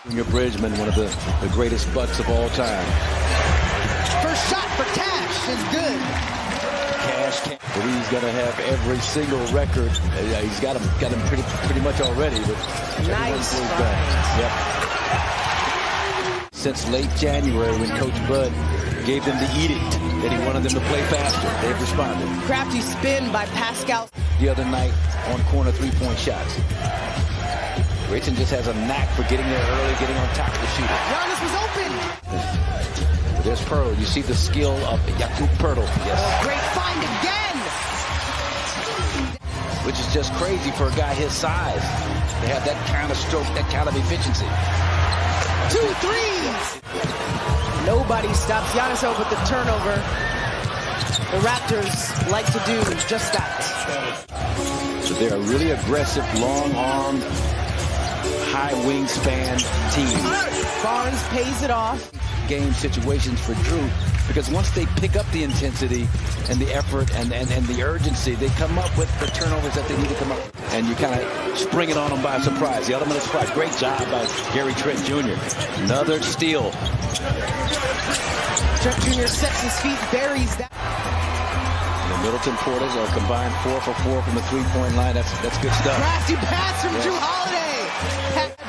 Junior Bridgman, one of the greatest Bucks of all time. First shot for Cash is good. Cash, but he's going to have every single record. He's got him pretty much already. But nice yep. Since late January, when Coach Bud gave them the edict that he wanted them to play faster, they've responded. Crafty spin by Pascal. The other night on corner three-point shots. Grayson just has a knack for getting there early, getting on top of the shooter. Giannis was open. There's Pearl. You see the skill of Jakub Pearl. Yes. Great find again. Which is just crazy for a guy his size to have that kind of stroke, that kind of efficiency. 2 threes. Nobody stops Giannis over the turnover. The Raptors like to do just that. So they're a really aggressive, long-armed, high wingspan team. Barnes pays it off. Game situations for Drew, because once they pick up the intensity and the effort and the urgency, they come up with the turnovers that they need to come up with. And you kind of spring it on them by surprise. The element of surprise. Great job by Gary Trent Jr. Another steal. Trent Jr. sets his feet, buries that. The Middleton Porters are combined 4 for 4 from the three-point line. That's good stuff. Crafty pass from Drew Holiday.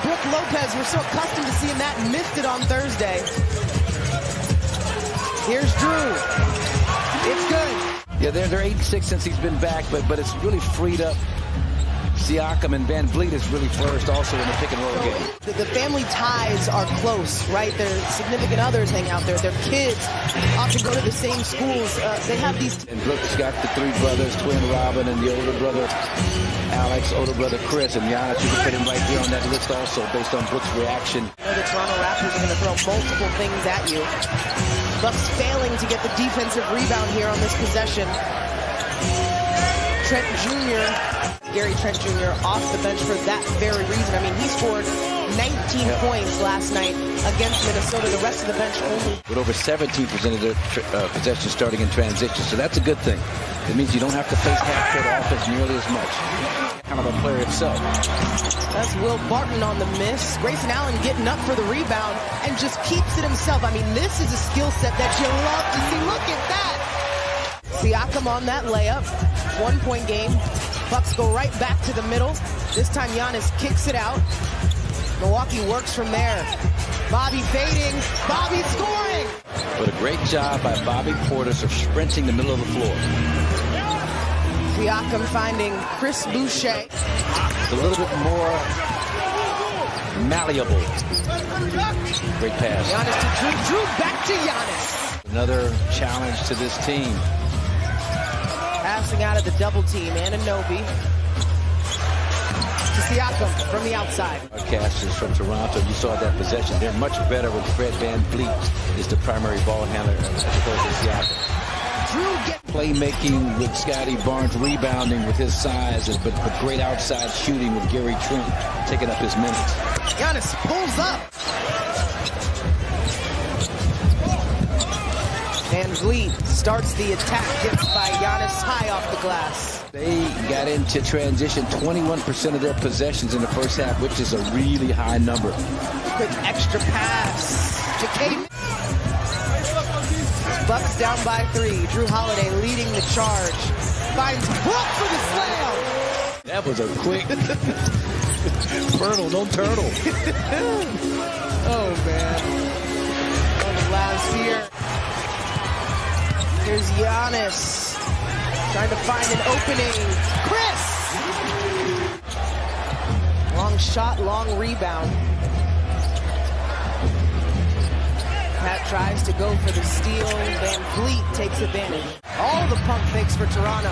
Brooke Lopez, we're so accustomed to seeing that, missed it on Thursday. Here's Drew. It's good. Yeah, they're 8-6 since he's been back, but it's really freed up. Siakam and Van Vliet has really flourished also in the pick and roll game. The family ties are close, right? Their significant others hang out there. Their kids often go to the same schools. They have these. And Brooks got the three brothers, twin Robin, and the older brother Alex, older brother Chris, and Giannis. You can put him right here on that list also based on Brooks' reaction. You know, the Toronto Raptors are going to throw multiple things at you. Bucks failing to get the defensive rebound here on this possession. Trent Jr., Gary Trent Jr. off the bench for that very reason. I mean, he scored 19 points last night against Minnesota. The rest of the bench only. With over 17% of their possessions starting in transition, so that's a good thing. It means you don't have to face half-court offense nearly as much. Kind of a player himself. That's Will Barton on the miss. Grayson Allen getting up for the rebound and just keeps it himself. I mean, this is a skill set that you love to see. Look at that. Siakam on that layup. 1-point game. Bucks go right back to the middle. This time Giannis kicks it out. Milwaukee works from there. Bobby fading. Bobby scoring. But a great job by Bobby Portis of sprinting the middle of the floor. Siakam finding Chris Boucher. A little bit more malleable. Great pass. Giannis to Drew. Drew back to Giannis. Another challenge to this team. Passing out of the double team. Anunoby to Siakam from the outside. Broadcasters from Toronto, you saw that possession. They're much better when Fred Van Vliet is the primary ball handler as opposed to Siakam. Drew get Playmaking with Scotty Barnes, rebounding with his size, but great outside shooting with Gary Trent taking up his minutes. Giannis pulls up. Van Vliet starts the attack, gets by Giannis high off the glass. They got into transition 21% of their possessions in the first half, which is a really high number. Quick extra pass to Kate. Bucks down by 3. Drew Holiday leading the charge. Finds Brook for the slam. That was a quick Fertile, don't turtle. Oh, man. On the last here. Here's Giannis. Trying to find an opening. Chris! Long shot, long rebound. Pat tries to go for the steal. Van Vliet takes advantage. All the pump fakes for Toronto.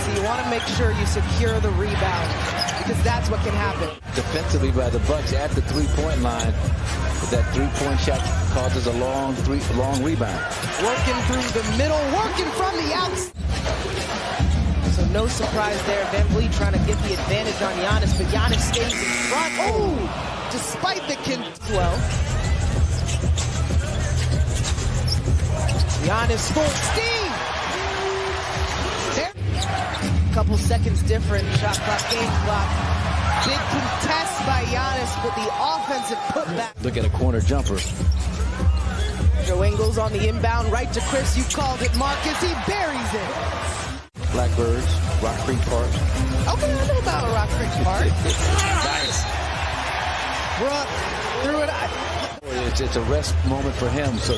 So you want to make sure you secure the rebound, because that's what can happen. Defensively by the Bucks at the three-point line. But that three-point shot causes a long rebound. Working through the middle, working from the outside. So no surprise there. Van Vliet trying to get the advantage on Giannis, but Giannis stays in front. Oh, despite the well. Giannis full steam. There. couple seconds different. Shot clock, game clock. Big contest by Giannis, but the offensive putback. Look at a corner jumper. Joe Ingles on the inbound, right to Chris. You called it, Marcus. He buries it. Blackbirds, Rock Creek Park. Okay, I know about Rock Creek Park. Nice. Brooke threw it. It's a rest moment for him, so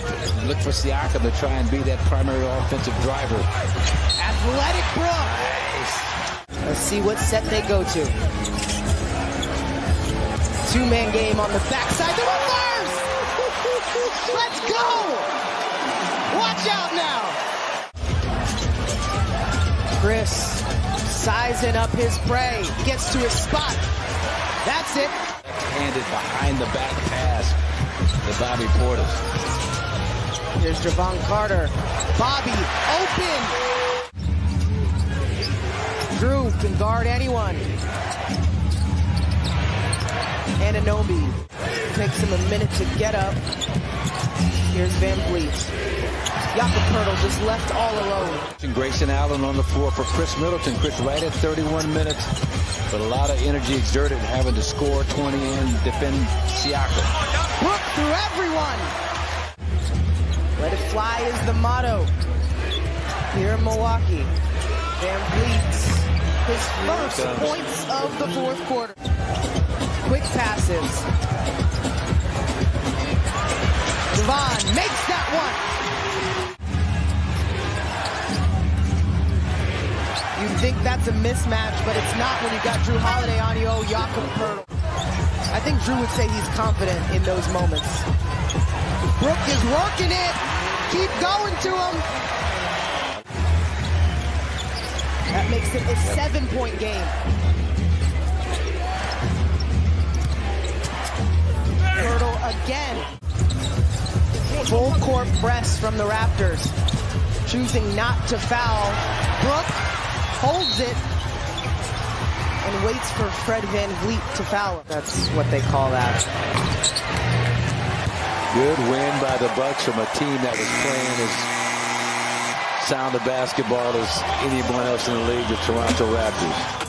look for Siakam to try and be that primary offensive driver. Athletic Brooke. Nice. Let's see what set they go to. Two-man game on the backside. The reverse! Let's go! Watch out now! Chris sizing up his prey. Gets to his spot. That's it. Handed behind the back pass to Bobby Portis. Here's Javon Carter. Bobby open. Drew can guard anyone. Anunoby takes him a minute to get up. Here's Van Vliet. Jakob Poeltl just left all alone. Grayson Allen on the floor for Chris Middleton. Chris right at 31 minutes, but a lot of energy exerted having to score 20 and defend Siakam. Brook through everyone. Let it fly is the motto here in Milwaukee. Van Vliet, his first points of the fourth quarter. Quick passes. Javon makes that one. You'd think that's a mismatch, but it's not when you got Drew Holiday on you, Jakob Poeltl. I think Drew would say he's confident in those moments. Brook is working it. Keep going to him. That makes it a 7-point game. Poeltl again. Full court press from the Raptors. Choosing not to foul. Brook holds it and waits for Fred Van Vliet to foul. That's what they call that. Good win by the Bucks from a team that was playing as sound of basketball as anyone else in the league, the Toronto Raptors.